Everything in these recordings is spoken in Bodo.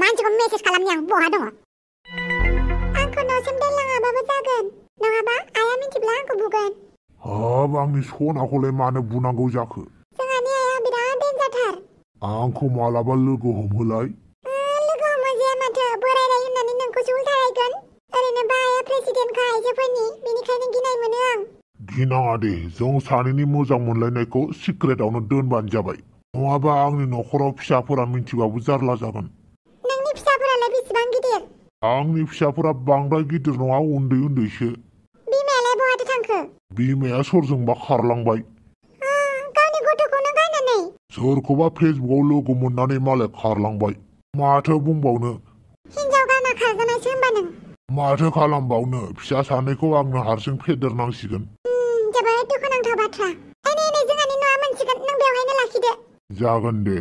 मानसिखौ मेसेज खालामनि आं बहा दङ आंखौ न'सिम दोनलाङाबाबो जागोन नङाबा आइया मिथिब्ला आंखौ बुगोन हाब आंनि सनाखौलाय मानो बुनांगौ जाखो जोंहानि आइया बिराद डेन्जारथार आंखौ मालाबा लोगो हमहोलाय लोगो हमजाया माथो बोरायराय होननानै नोंखौसो उल्था रायगोन ओरैनोबा आइया प्रेसिडेन्टखा आइजोफोरनि बेनिखायनो गिनाय मोनो आं गिनाङा दे जों सानैनि मोजां मोनलायनायखौ सिक्रेटावनो दोनबानो जाबाय नङाबा आंनि न'खराव फिसाफोरा मिथिबाबो जारला जागोन नोंनि फिसाफोरालाय बेसेबां गिदिर आंनि फिसाफोरा बांद्राय गिदिर नङा उन्दै उन्दैसो बिमायालाय बहाथो थांखो बिमाया सोरजोंबा खारलांबाय गावनि गथ'खौनो गारनानै सोरखौबा फेसबुकआव लोगो मोननानै मालाय खारलांबाय माथो बुंबावनो हिनजाव गारना खारजानायसो होनबा नों माथो खालामबावनो फिसा सानैखौ आंनो हारसिं फेदेरनांसिगोन जोबोद दुखुनांथाव बाथ्रा नै जोंहानि न'आ मोनसिगोन नों बेवहायनो लाखिदो जागोन दे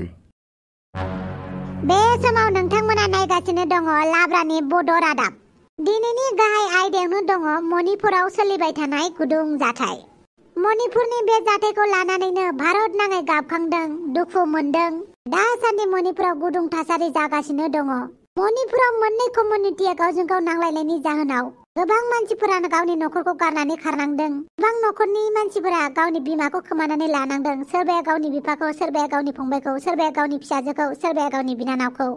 बे समाव नोंथांमोना नायगासिनो दङ लाब्रानि बड' रादाब दिनैनि गाहाय आयदायावनो दङ मणिपुराव सोलिबाय थानाय गुदुं जाथाय मणिपुरनि बे जाथायखौ लानानैनो भारत नाङै गाबखांदों दुखु मोनदों दासान्दि मणिपुराव गुदुं थासारि जागासिनो दङ मणिपुराव मोननै कमिउनिटिया गावजों गाव नांलायनायनि जाहोनाव गोबां मानसिफोरानो गावनि न'खरखौ गारनानै खारनांदों गोबां न'खरनि मानसिफोरा गावनि बिमाखौ खोमानानै लानांदों सोरबाया गावनि बिफाखौ सोरबाया गावनि फंबायखौ सोरबाया गावनि फिसाजोखौ सोरबाया गावनि बिनानावखौ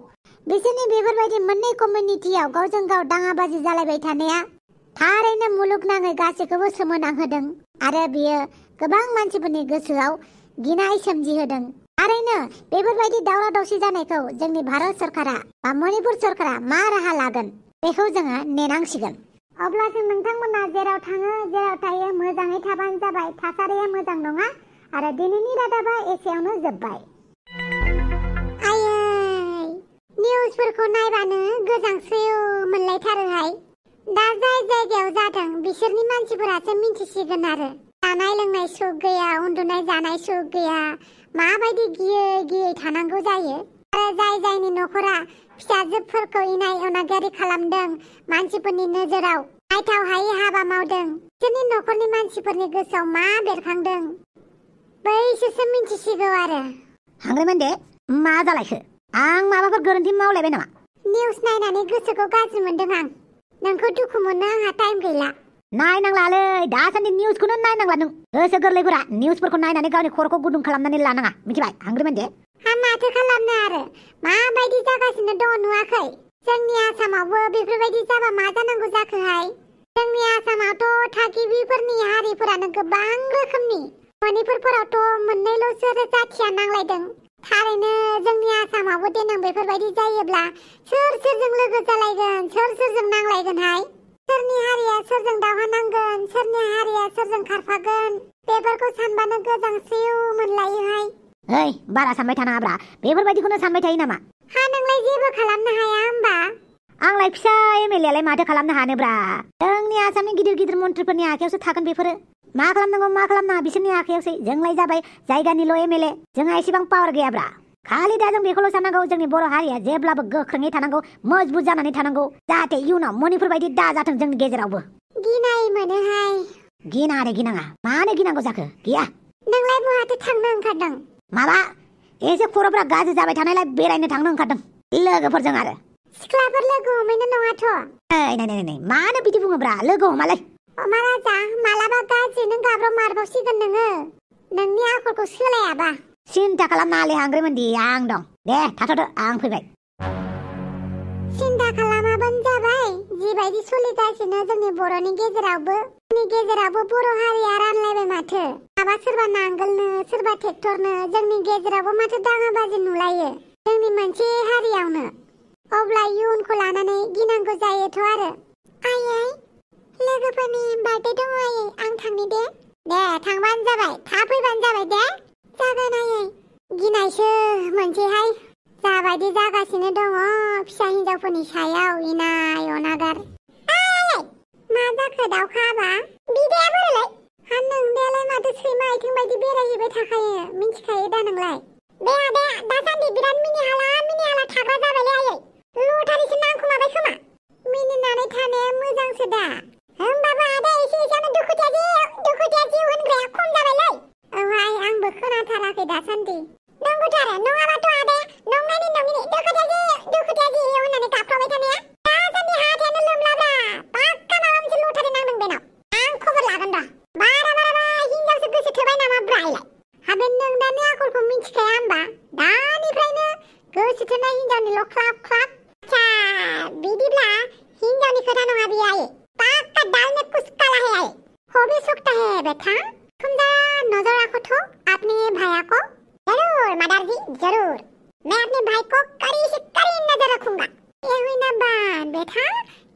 बिसोरनि बेफोरबायदि मोननै कमिउनिटियाव गावजों गाव दाङाबाजि जालायबाय थानाया थारैनो मुलुगनाङै गासैखौबो सोमोनांहोदों आरो बियो गोबां मानसिफोरनि गोसोआव गिनाय सोमजिहोदों थारैनो बेफोरबायदि दावराव दावसि जानायखौ जोंनि भारत सरकारा बा मणिपुर सरकारा मा राहा लागोन बेखौ जोङो नेनांसिगोन अब्ला जों नोंथांमोना जेराव थाङो जेराव थायो मोजाङै थाबानो जाबाय थासारिया मोजां नङा आरो दिनैनि रादाबा एसेयावनो जोब्बाय निउसफोरखौ नायबानो गोजांस्रिउ मोनलायथारोहाय दा जाय जायगायाव जादों बिसोरनि मानसिफोरासो मिथिसिगोन आरो जानाय लोंनाय सुख गैया उन्दुनाय जानाय सुख गैया माबायदि गियै गियै थानांगौ जायो आरो जाय जायनि न'खरा फिसाजोफोरखौ इनाय अनागारि खालामदों मानसिफोरनि नोजोराव नायथाव हायै हाबा मावदों बिसोरनि न'खरनि मानसिफोरनि गोसोआव मा बेरखांदों बैसोरसो मिथिसिगौ आरो हांग्रेमोन दे मा जालायखो आं माबाफोर गोरोन्थि मावलायबाय नामा निउस नायनानै गोसोखौ गाज्रि मोनदों आं नोंखौ दुखु मोननो आंहा टाइम गैला नायनांलालै दासान्दि निउसखौनो नायनांला नों गोसो गोरलैफोरा निउसफोरखौ नायनानै गावनि खर'खौ गुदुं खालामनानै लानाङा मिथिबाय हांग्रेमोन दे माथो खालामनो आरो माबायदि जागासिनो दङ नुवाखै जोंनि आसामावबो बेफोरबायदि जाबा मा जानांगौ जाखोहाय जोंनि आसामावथ' थागिबिफोरनि हारिफोरानो गोबां रोखोमनि मणिपुरफोरावथ' मोननैल'सो जाथिया नांलायदों थारैनो जोंनि आसामावबो देनां बेफोरबायदि जायोब्ला सोर सोरजों लोगो जालायगोन सोर सोरजों नांलायगोनहाय सोरनि हारिया सोरजों दावहा नांगोन सोरनि हारिया सोरजों खारफागोन बेफोरखौ सानबानो गोजांस्रिउ मोनलायोहाय ओइ बारा सानबाय थानाङाब्रा बेफोरबायदिखौनो सानबाय थायो नामा नोंलाय जेबो खालामनो हाया होमबा आंलाय फिसा एमएलएआलाय माथो खालामनो हानोब्रा जोंनि आसामनि गिदिर गिदिर मन्थ्रिफोरनि आखायावसो थागोन बेफोरो मा खालामनांगौ मा खालामनाङा बिसोरनि आखायावसो जोंलाय जाबाय जायगानिल' एमएलए जोंहा एसेबां पावार गैयाब्रा खालि दा जों बेखौल' साननांगौ जोंनि बर' हारिया जेब्लाबो गोख्रोङै थानांगौ मजबुत जानानै थानांगौ जाहाथे इयुनाव मणिपुर बायदि दाजाथों जोंनि गेजेरावबो गिनाय मोनोहाय गिनाङा दे गिनाङा मानो गिनांगौ जाखो गैया नोंलाय बहाथो थांनो ओंखारदों माबा एसे खर'फ्रा गाज्रि जाबाय थानायलाय बेरायनो थांनो ओंखारदों लोगोफोरजों आरो सिख्लाफोर लोगो हमैनो नङाथ' नै मानो बिदि बुङोब्रा लोगो हमालाय अमा राजा मालाबा गाज्रि नों गाब्र मारबावसिगोन नोङो नोंनि आखलखौ सोलायाबा सिन्था खालामनाङालै हांग्रेमोनदि आं दं दे थाथ'दो आं फैबाय सिन्था खालामाबानो जाबाय जिबायदि सोलिगासिनो जोंनि बर'नि गेजेरावबो बर' हारिया रानलायबाय माथो माबा सोरबा नांगोलनो सोरबा ट्रेक्टरनो जोंनि गेजेरावबो माथो दाङाबाजि नुलायो जोंनि मोनसे हारियावनो अब्ला इयुनखौ लानानै गिनांगौ जायोथ' आरो आयै लोगोफोरनि बार्थडे दङ आयै आं थांनि दे थांबानो जाबाय थाब फैबानो जाबाय दे जागोन आयै गिनायसो मोनसेहाय जाबायदि जागासिनो दङ फिसा हिनजावफोरनि सायाव इनाय अनागार मा जाखो दाउखाबा बिदाया बोरैलाय नोंदायालाय माथो सैमा आथिं बायदि बेरायहैबाय थाखायो मिथिखायो दा नोंलाय बे आदाया दासान्दि बिराद मिनिहाला थाग्रा जाबायलै आयै लटारिसो नांखुमाबाय खोमा मिनिनानै थानाया मोजांसो दा होमबाबो आदा एसेयावनो दुखुथिया जिउ होनग्राया खम जाबायलै औहाय आंबो खोनाथाराखै दासान्दि नंगौथार नङाबाथ' आदाया नंनायनि दुखुथिया जिउ नि खोथा नङा बियो आयै पाक्का दाल में कुछ काला है आयै हो भी सकता है बेटा तुम जरा नजर रखो तो अपने भैया को जरूर मदर जी जरूर मैं अपने भाई को कड़ी से कड़ी नजर रखूंगा ये हुई ना बात बेटा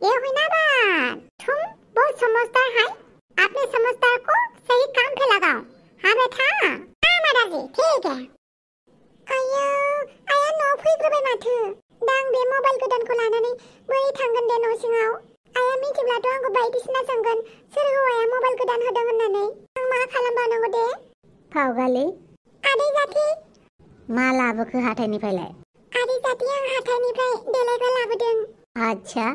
ये हुई ना बात तुम बहुत समझदार है अपने समझदार को सही काम पे लगाओ हाँ बेटा हाँ मदर जी ठीक है आया आया न' फैग्रोबाय माथो दा आं बे मबाइल गोदानखौ लानानै बोरै थांगोन दे न' सिङाव आया मिथिब्लाथ' आंखौ बायदिसिना सोंगोन सोर हौवाया मबाइल गोदान होदों होननानै आं मा खालामबावनांगौ दे फावगालि आदै जाथि मा लाबोखो हाथायनिफ्रायलाय आदै जाथि आं हाथायनिफ्राय देलायग्रा लाबोदों आच्छा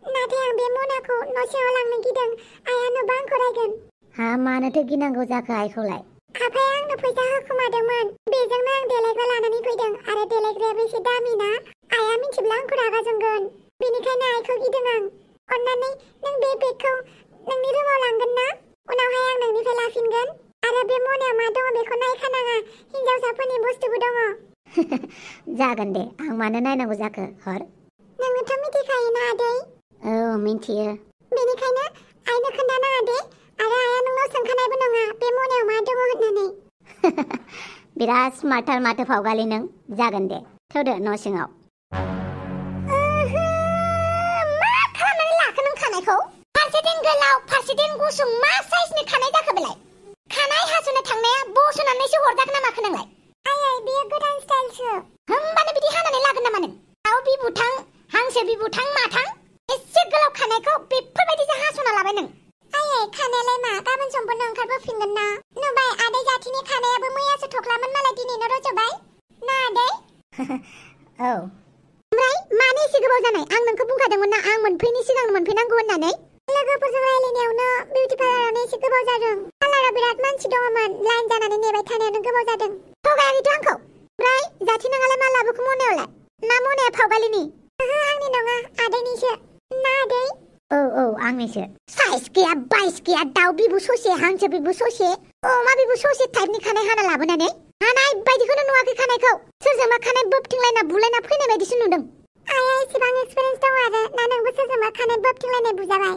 नाथाय आं बे मनाखौ न' सिङाव लांनो गिदों आया नुबा आंखौ रायगोन हा मानोथो गिनांगौ जाखो आइखौलाय आफाया आंनो फैसा होखोमादोंमोन बेजोंनो आं देलायग्रा लानानै फैदों आरो देलायग्रायाबो एसे दामि ना आया मिथिब्ला आंखौ रागा जोंगोन बेनिखायनो आइखौ गिदों आं अन्नानै नों बे बेगखौ नोंनि रुमाव लांगोन ना उनावहाय आं नोंनिफ्राय लाफिनगोन आरो बे मनायाव मा दङ बेखौ नायखानाङा हिन्जावसाफोरनि बुस्थुबो दङ जागोन दे आं मानो नायनांगौ जाखो हर नोङोथ' मिथिखायोना आदै औ मिन्थियो बेनिखायनो आइनो खोन्थानाङा दे आरो आइया नोंनाव सोंखानायबो नङा बे मनायाव मा दङ होननानै बिराद स्मार्टथार माथो फावगालि नों जागोन दे थौदो न' सिङाव मा खालामनानै लाखो नों खानायखौ फारसेथिं गोलाव फारसेथिं गुसुं मा साइजनि खानाय जाखो बेलाय खानाय हास'नो थांनाया बस'नानैसो हरजागोन ना माखो नोंलाय आयै बेयो गोदान स्टाइलसो होमबानो बिदि हानानै लागोन नामा नों दाउ बिबुथां हांसो बिबुथां माथां एसे गोलाव खानायखौ बेफोरबायदिसो हास'ना लाबाय नों आयै खानायालाय मा गाबोन समफोरनो ओंखारबोफिनगोन ना नुबाय आदै जाथिनि खानायाबो मैयासो थख्लामोन मालाय दिनैनो रज'बाय ना आदै औ ओमफ्राय मानो एसे गोबाव जानाय आं नोंखौ बुंखादोंमोन ना आं मोनफैनि सिगांनो मोनफैनांगौ होननानै लोगोफोरजों रायलायनायावनो बिउटि पार्लारावनो एसे गोबाव जादों पार्लाराव बिराद मानसि दङमोन लाइन जानानै नेबाय थानायावनो गोबाव जादों थगायाखैथ' आंखौ ओमफ्राय जाथि नोंहालाय मा लाबोखो मनायावलाय ना मनाया फावगालिनि ओहो आंनि नङा आदैनिसो ना आदै औ आंनिसो साइज गैया बाइस गैया दाउ बिबु ससे हांसो बिबु ससे अमा बिबु ससे टाइपनि खानाय हाना लाबोनानै हानाय बायदिखौनो नुवाखै खानायखौ सोरजोंबा खानाय बोबथिंलायना बुलायना फैनाय बायदिसो नुदों आया एसेबां एक्सपिरियेन्स दं आरो ना नोंबो सोरजोंबा खानाय बोबथिंलायनाय बुजाबाय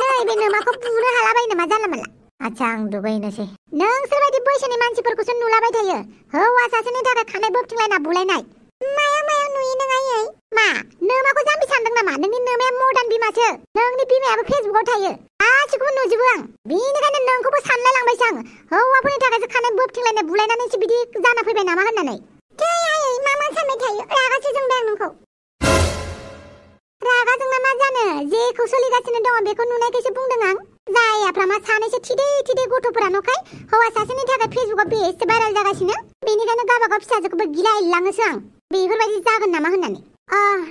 नै बे नोमाखौ बुनो हालाबायो नामा जानला मानला आच्छा आं दुगैनोसै नोंसोरबायदि बैसोनि मानसिफोरखौसो नुलाबाय थायो हौवा सासेनि थाखाय खानाय बोबथिंलायना बुलायनाय मायाव नुयो नों आयै मा नोमाखौ जाम्बि सानदों नामा नोंनि नोमाया मदार्न बिमासो नोंनि बिमायाबो फेसबुकाव थायो गासिखौबो नुजोबो आं बेनिखायनो नोंखौबो सानलाय लांबायसो आं हौवाफोरनि थाखायसो खानाय बोबथिंलायनाय बुलायनानैसो बिदि जाना फैबाय नामा होननानै थै आयै मा सानबाय थायो रागासो जोंबाय आं नोंखौ रागा जोंना मा जानो जेखौ सोलिगासिनो दङ बेखौ नुनायखायसो बुंदों आं जायाफ्रा मा सानैसो थिदै गथ'फोरानोखाय हौवा सासेनि थाखाय फेसबुकाव बेसे भाइरेल जागासिनो बेनिखायनो गावबागाव फिसाजोखौबो गिलायलाङोसो आं बेफोरबायदि जागोन नामा होननानै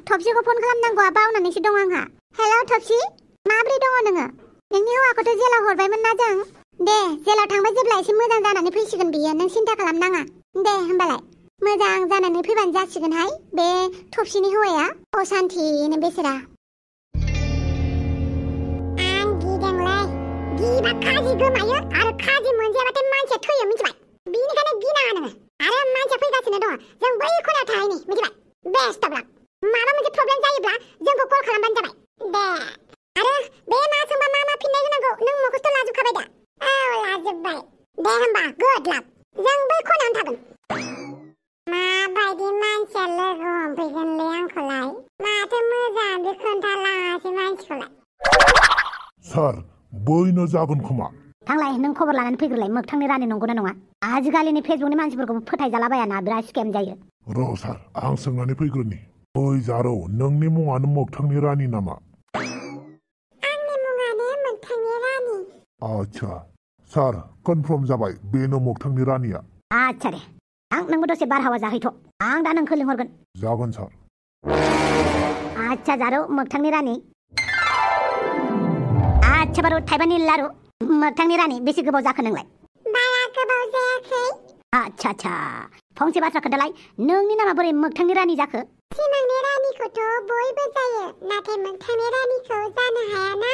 थबसिखौ फन खालामनांगौआ बावनानैसो दं आंहा हेलौ थबसि माब्रै दङ नोङो नोंनि हौवाखौथ' जेलाव हरबायमोन ना जों दे जेलाव थांबाय जेब्ला एसे मोजां जानानै फैसिगोन बियो नों सिन्था खालामनाङा दे होमबालाय मोजां जानानै फैबानो जासिगोनहाय बे थबसिनि हौवाया असान्थिनो बेसेरा आं गिदोंलै गिबा खाजि गोमायो आरो खाजि मोनजायाबाथाय मानसिया थैयो मिथिबाय बेनिखायनो गिनाङा नोङो आरो मानसिया फैगासिनो दङ जों बै खनायाव थाहैनि मिथिबाय बेस्ट अफ लाक माबा मोनसे प्रब्लेम जायोब्ला जोंखौ कल खालामबानो जाबाय दे आरो बे मा सोंबा मा फिननाय होनांगौ नों मुखस्थ' लाजोबखाबाय दा औ लाजोबबाय दे होमबा गुड लाक जों बै खनायावनो थागोन माबायदि मानसिया लोगो हमफैगोनलै आंखौलाय माथो मोजाङानो खोन्थालाङासै मानसिखौलाय सार बैनो जागोन खोमा थांलाय नों खबर लानानै फैग्रोलाय मोगथांनि रानि नंगौना नङा आजिखालिनि फेसबुकनि मानसिफोरखौ फोथायजालाबायाना बिराद स्केम जायो र' सार आं सोंनानै फैग्रोनि ओइ जारौ नोंनि मुङानो मोगथांनि रानि नामा आंनि मुङानो मोगथांनि रानि आच्छा सार कनफार्म जाबाय बेनो मोगथांनि रानिया आच्छा दे आं नोंबो दसे बारहावा जाहैथ' आं दा नोंखौ लिंहरगोन जागोन सार आच्छा जारौ मोगथांनि रानि आच्छा बारौ थाइबानि लारु मोगथांनि रानि बेसे गोबाव जाखो नोंलाय बारा गोबाव जायाखै आच्छा फंसे बाथ्रा खोन्थालाय नोंनि नामा बोरै मोगथांनि रानि जाखो सिमांनि रानिखौथ' बयबो जायो नाथाय मोगथांनि रानिखौ जानो हायाना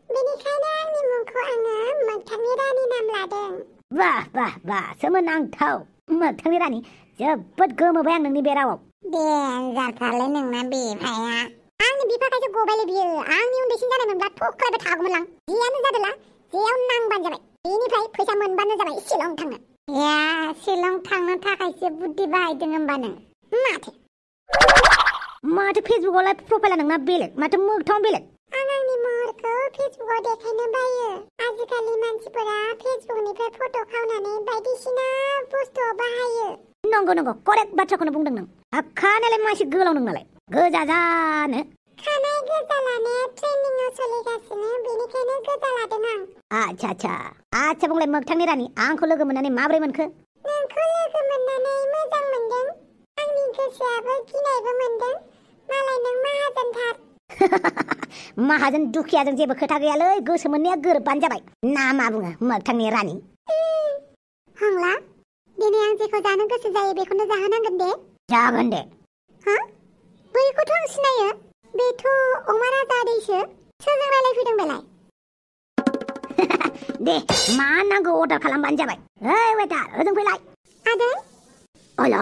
बेनिखायनो आंनि मुंखौ आङो मोगथांनि रानि नाम लादों वाह सोमोनांथाव मोगथांनि रानि जोबोद गोमोबाय आं नोंनि बे रावाव देन्जारथारलै नोंना बेभाया आंनि आंनि बिफाखायसो गबायलै बियो आंनि उन्दैसिन जानायमोनब्ला थख्लायबाय थागौमोनलां जियानो जादोला जेयाव नांबानो जाबाय बेनिफ्राय फैसा मोनबानो जाबाय शिलं थांनो या शिलं थांनो थाखायसो बुद्धि बाहायदों होमबा नों माथो फेसबुकआवलाय प्रफाइला नोंना बेलेग माथो मोगथाङाव बेलेग आं आंनि महरखौ फेसबुकआव देखायनो बायो आजिखालि मानसिफोरा फेसबुकनिफ्राय फट' खावनानै बायदिसिना बुस्थुआव बाहायो नंगौ करेक्ट बाथ्राखौनो बुंदों नों खानायालाय मासे गोलाव नोंनालाय गोजा जानो खानाय गोजा लानाया ट्रेनिंआव सोलिगासिनो बेनिखायनो गोजा लादों आं आच्छा बुंलाय मोगथांनि रानि आंखौ लोगो मोननानै माब्रै मोनखो नोंखौ लोगो मोननानै मोजां मोनदों आंनि गोसोआबो गिनायबो मोनदों मालाय नों माहाजोनथार माहाजोन दुखियाजों जेबो खोथा गैयालै गोसो मोननाया गोरोबबानो जाबाय ना मा बुङो मोगथांनि रानि हंला दिनै आं जेखौ जानो गोसो जायो बेखौनो जाहोनांगोन दे जागोन दे हा बैखौथ' आं सिनायो बेथ' अमा राजा आदैसो सोरजों रायलायफैदों बेलाय दे मा नांगौ अर्डार खालामबानो जाबाय ओइ वेटार ओजों फैलाय आदै अला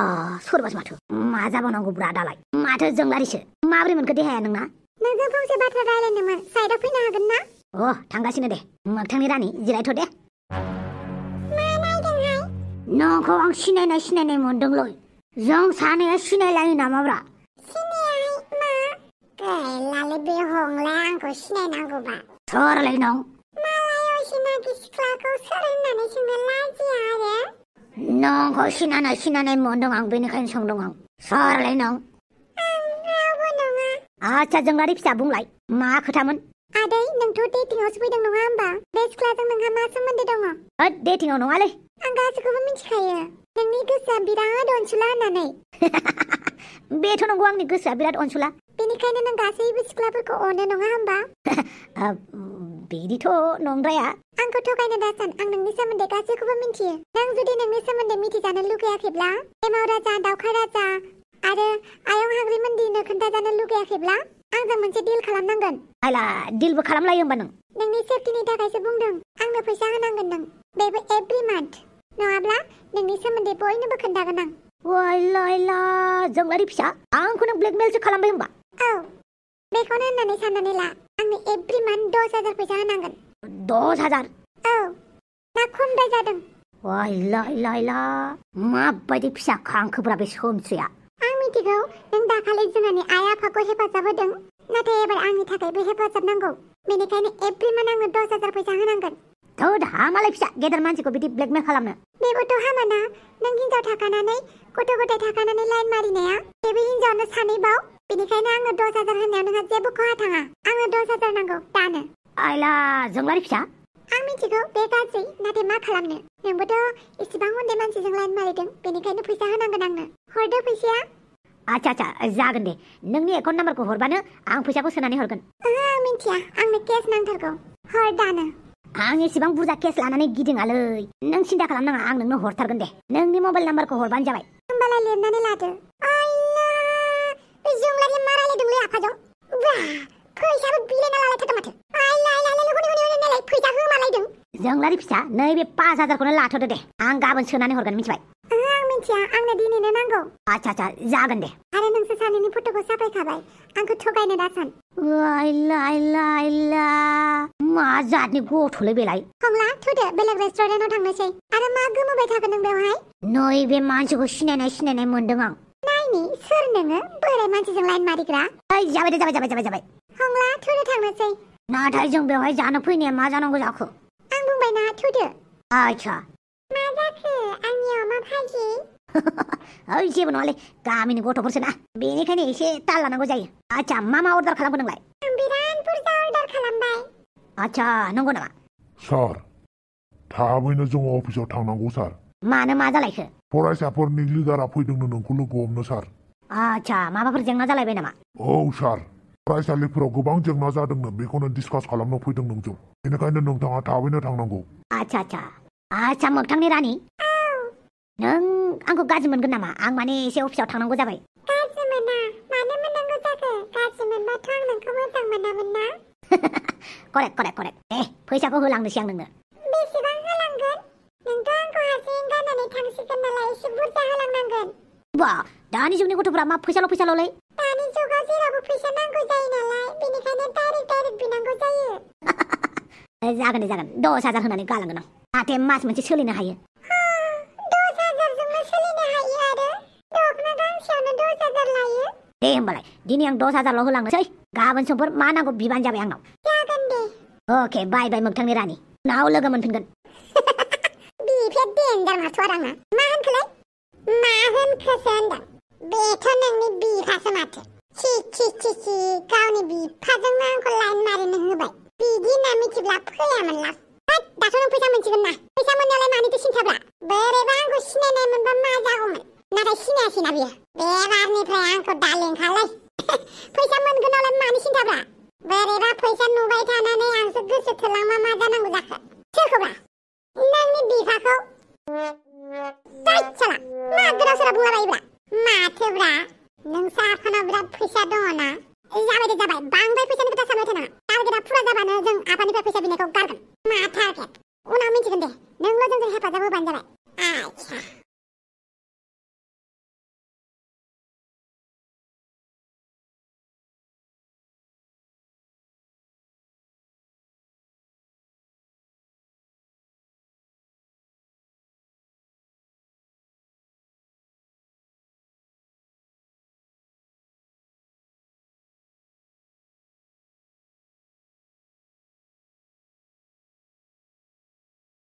सोरबासो माथो मा जाबावनांगौ ब्रा दालाय माथो जोंलारिसो माब्रै मोनखो देहाया नोंना नोंजों फंसे बाथ्रा रायलायनोमोन साइडआव फैनो हागोन ना थांगासिनो दे मोगथांनि रानि जिरायथ' दे मा नायदोंहाय नोंखौ आं सिनायनाय मोनदोंलै जों सानैया सिनायलायो नामाब्रा सिनायाहाय मा गैलालै बे हंलाय आंखौ सिनायनांगौबा सोरलै नों मालाय असिनाखि सिख्लाखौ सोर होननानै सोंनो लाजिया आरो नोंखौ सिनायनाय मोनदों आं बेनिखायनो सोंदों आं सोरलै नों आं रावबो नङा आच्छा जोंलारि फिसा बुंलाय मा खोथामोन आदै नोंथ' डेटिंआवसो फैदों नङा होमबा बे सिख्लाजों नोंहा मा सोमोन्दो दङ डेटिंआव नङालै आं गासैखौबो मिथिखायो नोंनि गोसोआ बिराद अनसुला होननानै बेथ' नंगौ आंनि गोसोआ बिराद अनसुला बेनिखायनो नों गासैबो सिख्लाफोरखौ अनो नङा होमबा बिदिथ' नंद्राया आंखौ थगायनो दासान आं नोंनि सोमोन्दै गासैखौबो मिथियो नों जुदि नोंनि सोमोन्दै मिथिजानो लुगैयाखैब्ला एमाव राजा दावखा राजा आरो आयं हाग्रिमोनदिनो खोन्थाजानो लुगैयाखैब्ला आंजों मोनसे डिल खालामनांगोन आयला डिलबो खालामलायो होमबा नों नोंनि सेफटिनि थाखायसो बुंदों आंनो फैसा होनांगोन नों बेबो एभ्रि मान्थ नङाब्ला नोंनि सोमोन्दै बयनोबो खोन्थागोन आं वायला जोंलारि फिसा आंखौ नों ब्लेकमेलसो खालामबाय होमबा औ बेखौनो होननानै साननानै ला आंनो एभ्रि मान्थ 10,000 फैसा होनांगोन 10,000 औ ना खमद्राय जादों वायला माबायदि फिसा खांखोब्रा बे सोमस्रिया आं मिथिगौ नों दाखालि जोंहानि आइ आफाखौ हेफाजाब होदों नाथाय एबार आंनि थाखायबो हेफाजाब नांगौ बेनिखायनो एभ्रि मान्थ आंनो 10,000 फैसा होनांगोन थोद हामालाय फिसा गेदेर मानसिखौ बिदि ब्लेकमेल खालामनो बेबोथ' हामाना नों हिनजाव थाखानानै गथ' गथाय थाखानानै लाइन मारिनाया बेबो हिनजावनो सानैबाव बेनिखायनो आंनो 10,000 होनायाव नोंहा जेबो खहा थाङा आंनो 10,000 नांगौ दानो आयला जोंलारि फिसा आं मिथिगौ बे गाज्रि नाथाय मा खालामनो नोंबोथ' इसिबां उन्दै मानसिजों लाइन मारिदों बेनिखायनो फैसा होनांगोन आंनो हरदो फैसाया आच्छा जागोन दे नोंनि एकाउन्ट नाम्बारखौ हरबानो आं फैसाखौ सोनानै हरगोन आं मिथिया आंनो केस नांथारगौ हर दानो आं एसेबां बुरजा केस लानानै गिदिङालै नों सिन्था खालामनाङा आं नोंनो हरथारगोन दे नोंनि मबाइल नाम्बारखौ हरबानो जाबाय होमबालाय लिरनानै लादो आयला बे जोंलारि मा रायलायदोंलै आफाजों बा फैसाबो बिलायना लालायथारदों माथो आयला नालाय फैसा होमालायदों जोंलारि फिसा नैबे 5,000खौनो लाथ'दो दे आं गाबोन सोनानै हरगोन मिथिबाय आं मिथिया आंनो दिनैनो नांगौ आच्छा जागोन दे आरो नोंसोर सानैनि फट'खौ साफायखाबाय आंखौ थगायनो दासान आयला मा जातनि गथ'लै बेलाय हंला थुदो बेलेग रेस्टुरेन्टाव थांनोसै आरो मा गोमोबाय थागोन नों बेवहाय नैबे मानसिखौ सिनायनाय मोनदों आं नायनि सोर नोङो बोराय मानसिजों लाइन मारिग्रा जाबाय हंला थुदो थांनोसै नाथाय जों बेवहाय जानो फैनाया मा जानांगौ जाखो आं बुंबायना थुदो आच्छा मा जाखो आंनि अमा भाजि ओइ जेबो नङालै गामिनि गथ'फोरसो ना बेनिखायनो एसे ताल लानांगौ जायो आच्छा मा अर्डार खालामखो नोंलाय आं बिराद बुरजा अर्डार खालामबाय आच्छा नंगौ नामा सार थाबैनो जों अफिसाव थांनांगौ सार मानो मा जालायखो फरायसाफोरनि लिडारा फैदोंनो नोंखौ लोगो हमनो सार आच्छा माबाफोर जेंना जालायबाय नामा औ सार फरायसालिफोराव गोबां जेंना जादोंनो बेखौनो डिसकास खालामनो फैदों नोंजों बेनिखायनो नोंथाङा थाबैनो थांनांगौ आच्छा मोगथांनि रानि नों आंखौ गाज्रि मोनगोन नामा आं माने एसे अफिसाव थांनांगौ जाबाय गाज्रि मोना मानो मोननांगौ जाखो गाज्रि मोनबाथ' आं नोंखौ मोजां मोनामोन ना करेक्ट फैसाखौ होलांनोसै आं नोंनो बेसेबां होलांगोन नोंथ' आंखौ हारसिं गारनानै थांसिगोन नालाय एसे बुरजा होलांनांगोन बा दानि जुगनि गथ'फोरा मा फैसाल'लै दानि जुगाव जेरावबो फैसा नांगौ जायो नालाय बेनिखायनो डाइरेक्ट बिनांगौ जायो जागोन दे जागोन 10,000 होनानै गालांगोन आं जाहाथे मास मोनसे सोलिनो हायो 10,000 जोंनो सोलिनो हायो आरो दखना गांसेयावनो 10,000 लायो दे होमबालाय दिनै आं 10,000ल' होलांनोसै गाबोन समफोर मा नांगौ बिबानो जाबाय आंनाव जागोन दे अके बाय बाय मोगथांनि रानि उनाव लोगो मोनफिनगोन बिफे देन्जार माथो आरो आंना मा होनखोलाय मा होनखोसो होनदों बेथ' नोंनि बिफासो माथो खि गावनि बिफाजोंनो आंखौ लाइन मारिनो होबाय बिदि होनना मिथिब्ला फैयामोनला दाथ' नों फैसा मोनसिगोन ना फैसा मोननायालाय मानिथो सिन्थाब्रा बोरैबा आंखौ सिनायनाय मोनबा मा जागौमोन नाथाय सिनायासैना बियो बेबारनिफ्राय आंखौ दालेंखालै फैसा मोनगोनावलाय मानि सिन्थाब्रा बोरैबा फैसा नुबाय थानानै आंसो गोसो थोलांबा मा जानांगौ जाखो सोरखौब्रा नोंनि बिफाखौ साला मा गोदाव सोराव बुंलाबायोब्रा माथोब्रा नोंसा आफानाव बिराद फैसा दङ ना जाबाय दे जाबाय बांद्राय फैसानि खोथा सानबाय थानाङा टारगेटआ फुरा जाबानो जों आफानिफ्राय फैसा बिनायखौ गारगोन मा टारगेट उनाव मिन्थिगोन दे नोंल' जोंजों हेफाजाब होबानो जाबाय आच्छा